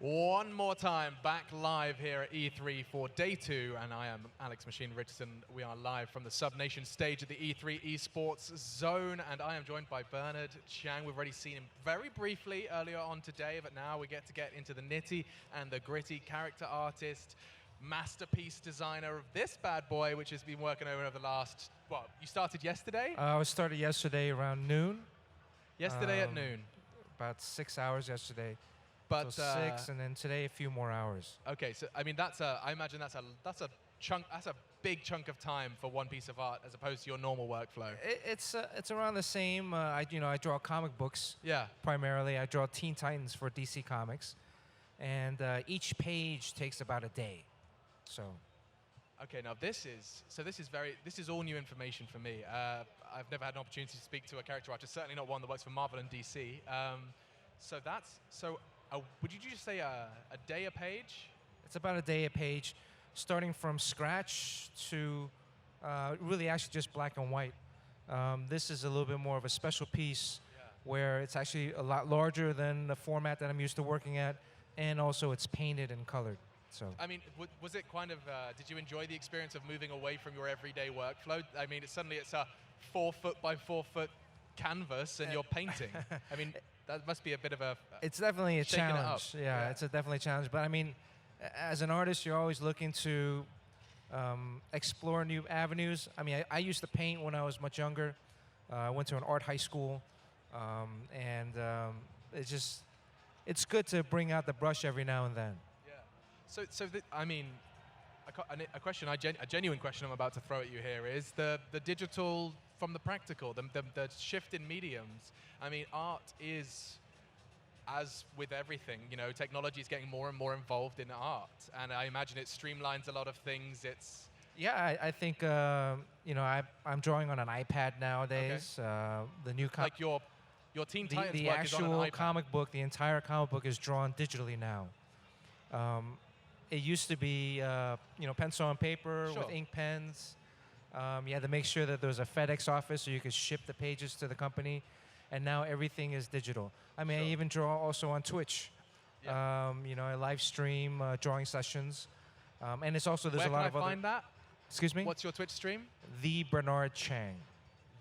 One more time, back live here at E3 for day 2, and I am Alex Machine Richardson. We are live from the Subnation stage at the E3 Esports Zone, and I am joined by Bernard Chang. We've already seen him very briefly earlier on today, but now we get into the nitty and the gritty. Character artist, masterpiece designer of this bad boy, which has been working over the last, well, you started yesterday? I started yesterday around noon. Yesterday at noon. About 6 hours yesterday. But so 6, and then today a few more hours. Okay, so I mean I imagine that's a chunk, that's a big chunk of time for one piece of art as opposed to your normal workflow. It's around the same. I draw comic books. Yeah. Primarily, I draw Teen Titans for DC Comics, and each page takes about a day. So. Okay, now this is all new information for me. I've never had an opportunity to speak to a character artist, certainly not one that works for Marvel and DC. Would you just say a day a page? It's about a day a page, starting from scratch to really actually just black and white. This is a little bit more of a special piece where it's actually a lot larger than the format that I'm used to working at, and also it's painted and colored. So. I mean, was it kind of, did you enjoy the experience of moving away from your everyday workflow? I mean, suddenly it's a 4 foot by 4 foot canvas and you're painting. I mean, that must be a bit of a... It's definitely a challenge. Yeah, it's definitely a challenge. But I mean, as an artist, you're always looking to explore new avenues. I mean, I used to paint when I was much younger. I went to an art high school. It's good to bring out the brush every now and then. I mean, a genuine question I'm about to throw at you here is the digital from the practical, the shift in mediums. I mean, art is, as with everything, technology is getting more and more involved in art, and I imagine it streamlines a lot of things. Yeah, I think I'm drawing on an iPad nowadays. Okay. The new like your Teen Titans the work actual is on an iPad. Comic book, the entire comic book is drawn digitally now. It used to be, pencil and paper with ink pens. You had to make sure that there was a FedEx office so you could ship the pages to the company. And now everything is digital. I mean, I even draw also on Twitch. Yeah. I live stream drawing sessions. And it's also, there's a lot of other... Where can I find that? Excuse me? What's your Twitch stream? The Bernard Chang.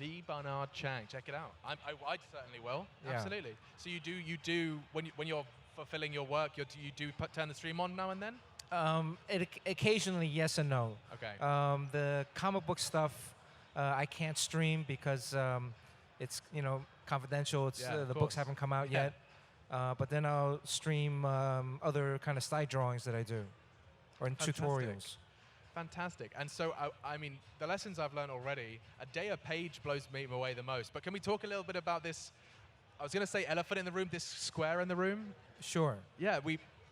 The Bernard Chang. Check it out. I certainly will. Yeah. Absolutely. So you do when you're fulfilling your work, you do turn the stream on now and then? Occasionally, yes and no. Okay. The comic book stuff, I can't stream because it's confidential. It's the books haven't come out yet. But then I'll stream other kind of style drawings that I do, or in tutorials. Fantastic. And so, I mean, the lessons I've learned already, a day a page blows me away the most. But can we talk a little bit about this? I was going to say elephant in the room, this square in the room. Sure. Yeah,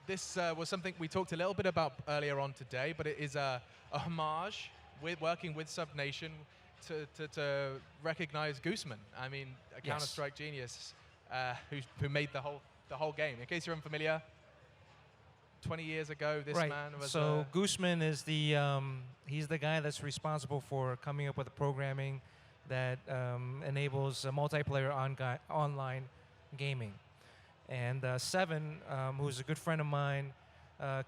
this was something we talked a little bit about earlier on today, but it is a homage with working with Subnation to recognize Gooseman. I mean, a Counter-Strike genius who made the whole game. In case you're unfamiliar, 20 years ago, this man was... So Gooseman is he's the guy that's responsible for coming up with the programming that enables multiplayer online gaming. And Seven, who's a good friend of mine,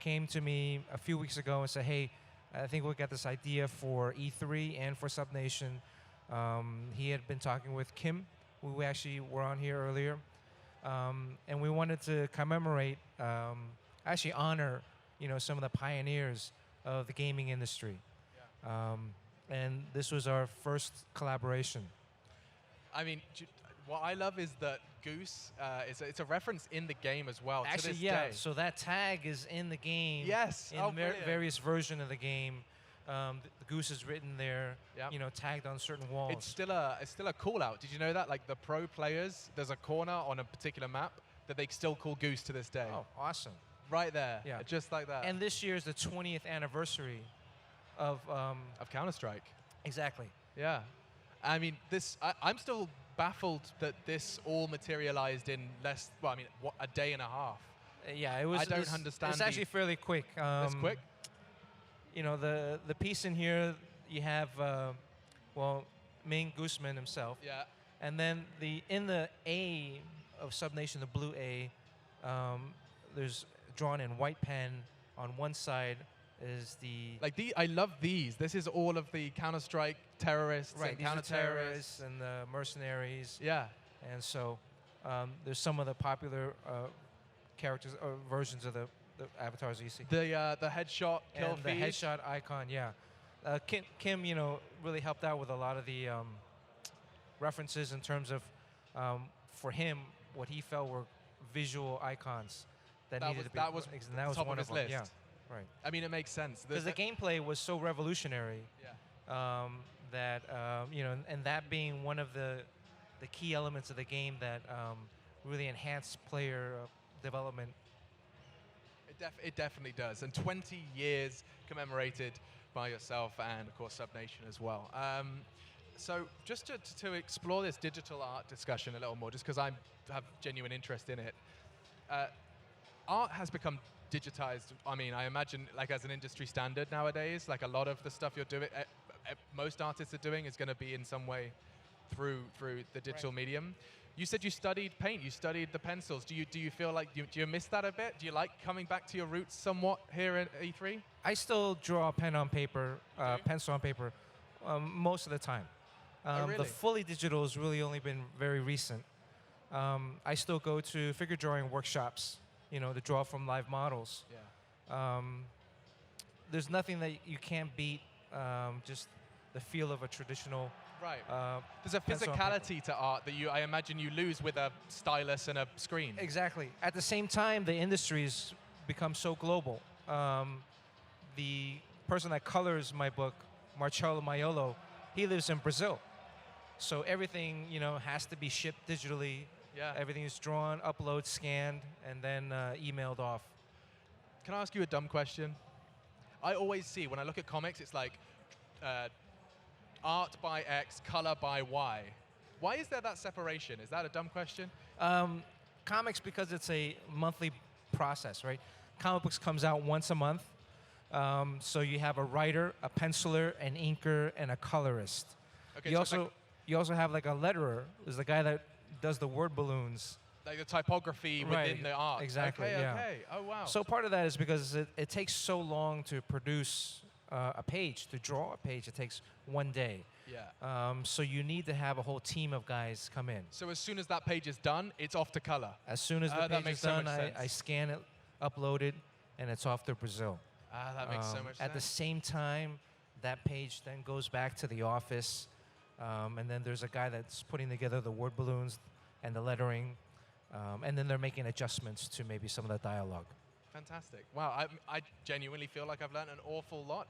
came to me a few weeks ago and said, hey, I think we'll get this idea for E3 and for Subnation. He had been talking with Kim, who we actually were on here earlier. And we wanted to commemorate, actually honor, some of the pioneers of the gaming industry. Yeah. And this was our first collaboration. I mean, what I love is that Goose, it's a reference in the game as well. Actually, to this day. So that tag is in the game. Yes. In various versions of the game. The Goose is written there, tagged on certain walls. It's still a call out. Did you know that? Like the pro players, there's a corner on a particular map that they still call Goose to this day. Oh, awesome. Right there. Yeah. Just like that. And this year is the 20th anniversary of Counter-Strike. Exactly. Yeah. I mean, I'm still baffled that this all materialized in a day and a half. Yeah, it was. I don't understand. It's actually fairly quick. It's quick. The piece in here you have, Ming Gooseman himself. Yeah. And then in the A of Subnation, the blue A, there's drawn in white pen. On one side is the I love these. This is all of the Counter-Strike terrorists and these are counter-terrorists. and the mercenaries. Yeah. And so there's some of the popular characters or versions of the avatars you see. The headshot kill and feed. the headshot icon, yeah. Kim, really helped out with a lot of the references in terms of, for him, what he felt were visual icons that needed to be. That was top one of his them. list. Yeah, right. I mean, it makes sense. Because the gameplay was so revolutionary. Yeah. That and that being one of the key elements of the game that really enhanced player development. It definitely does. And 20 years commemorated by yourself and, of course, Subnation as well. So just to explore this digital art discussion a little more, just because I have genuine interest in it, art has become digitized. I mean, I imagine like as an industry standard nowadays, like a lot of the stuff you're doing, most artists are doing is going to be in some way through the digital medium. You said you studied paint, you studied the pencils. Do you feel like, do you miss that a bit? Do you like coming back to your roots somewhat here at E3? I still draw pen on paper, pencil on paper, most of the time. Oh, really? The fully digital has really only been very recent. I still go to figure drawing workshops, to draw from live models. Yeah. There's nothing that you can't beat, just the feel of a traditional. Right. There's a physicality to art that I imagine you lose with a stylus and a screen. Exactly. At the same time, the industry's become so global. The person that colors my book, Marcello Maiolo, he lives in Brazil. So everything, has to be shipped digitally. Yeah. Everything is drawn, uploaded, scanned, and then emailed off. Can I ask you a dumb question? I always see, when I look at comics, it's like art by X, color by Y. Why is there that separation? Is that a dumb question? Comics, because it's a monthly process, right? Comic books comes out once a month. So you have a writer, a penciler, an inker, and a colorist. Okay, you also have like a letterer. There's the guy that does the word balloons. Like the typography within the art. Exactly, okay, yeah. Okay. Oh, wow. So part of that is because it takes so long to produce a page, to draw a page. It takes one day. Yeah. So you need to have a whole team of guys come in. So as soon as that page is done, it's off to color. As soon as the page is done, I I scan it, upload it, and it's off to Brazil. That makes so much sense. At the same time, that page then goes back to the office, and then there's a guy that's putting together the word balloons and the lettering, and then they're making adjustments to maybe some of the dialogue. Fantastic. Wow, I genuinely feel like I've learned an awful lot.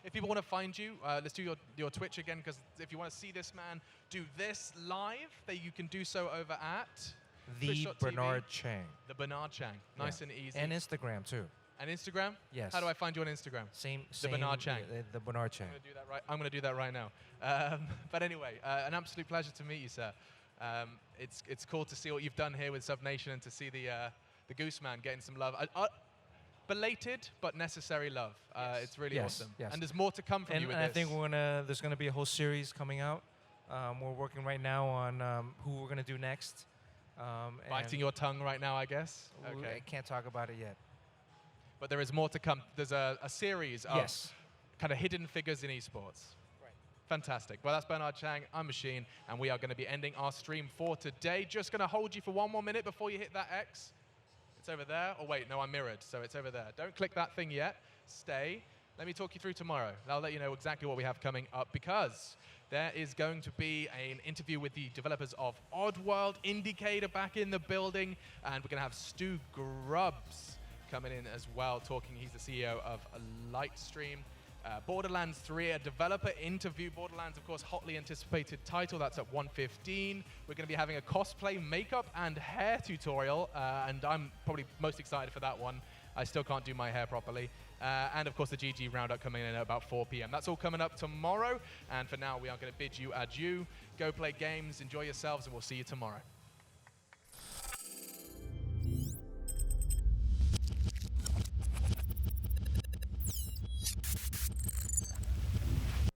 If people want to find you, let's do your Twitch again, because if you want to see this man do this live, you can do so over at The Bernard Chang. The Bernard Chang. Nice and easy. And Instagram, too. And Instagram? Yes. How do I find you on Instagram? Same. The Bernard Chang. The Bernard Chang. I'm going to do that right now. But anyway, an absolute pleasure to meet you, sir. It's cool to see what you've done here with Subnation and to see the Gooseman getting some love. Belated but necessary love. Yes. It's really awesome. Yes. And there's more to come from you with and this. I think there's going to be a whole series coming out. We're working right now on who we're going to do next. Biting your tongue right now, I guess? Okay. I can't talk about it yet. But there is more to come. There's a series of kind of hidden figures in esports. Right. Fantastic. Well, that's Bernard Chang. I'm Machine, and we are going to be ending our stream for today. Just going to hold you for one more minute before you hit that X. It's over there. Oh, wait, no, I'm mirrored, so it's over there. Don't click that thing yet. Stay. Let me talk you through tomorrow. I'll let you know exactly what we have coming up, because there is going to be an interview with the developers of Oddworld, Indicator back in the building, and we're going to have Stu Grubbs coming in as well, talking. He's the CEO of Lightstream. Borderlands 3, a developer interview. Borderlands, of course, hotly anticipated title. That's at 1:15. We're going to be having a cosplay, makeup, and hair tutorial, and I'm probably most excited for that one. I still can't do my hair properly. And, of course, the GG Roundup coming in at about 4 p.m. That's all coming up tomorrow. And for now, we are going to bid you adieu. Go play games, enjoy yourselves, and we'll see you tomorrow.